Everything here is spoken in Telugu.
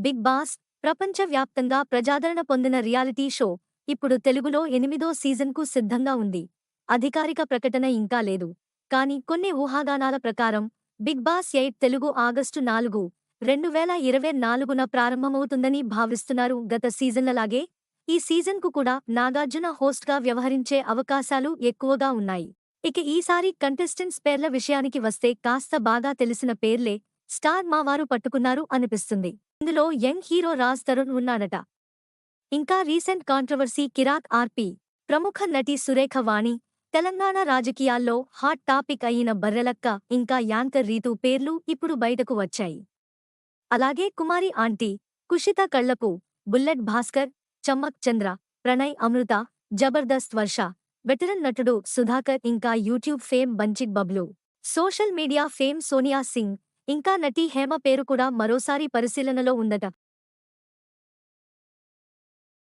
బిగ్ బాస్ ప్రపంచవ్యాప్తంగా ప్రజాదరణ పొందిన రియాలిటీ షో ఇప్పుడు తెలుగులో 8వ సీజన్కు సిద్ధంగా ఉంది. అధికారిక ప్రకటన ఇంకా లేదు. కానీ కొన్ని ఊహాగానాల ప్రకారం బిగ్ బాస్ 8 తెలుగు ఆగస్టు 4, 2024న ప్రారంభమవుతుందని భావిస్తున్నారు. గత సీజన్లలాగే ఈ సీజన్కు కూడా నాగార్జున హోస్ట్గా వ్యవహరించే అవకాశాలు ఎక్కువగా ఉన్నాయి. ఇక ఈసారి కంటెస్టెంట్స్ పేర్ల విషయానికి వస్తే కాస్త బాగా తెలిసిన పేర్లే స్టార్ మావారు పట్టుకున్నారు అనిపిస్తుంది. ఇందులో యంగ్ హీరో రాజ్ తరుణ్ ఉన్నాడట. ఇంకా రీసెంట్ కాంట్రవర్సీ కిరాక్ ఆర్పి, ప్రముఖ నటి సురేఖ వాణి, తెలంగాణ రాజకీయాల్లో హాట్ టాపిక్ అయిన బర్రెలక్క ఇంకా యాంకర్ రీతూ పేర్లు ఇప్పుడు బయటకు వచ్చాయి. అలాగే Kumari aunty, Kushitha Kallapu, bullet Bhaskar, Chammak Chandra, Pranay Amrutha, Jabardasth Varsha, veteran నటుడు సుధాకర్ ఇంకా YouTube fame Banchik Bablu, social media fame Sonia Singh, ఇంకా నటి హేమ పేరు కూడా మరోసారి పరిశీలనలో ఉందట.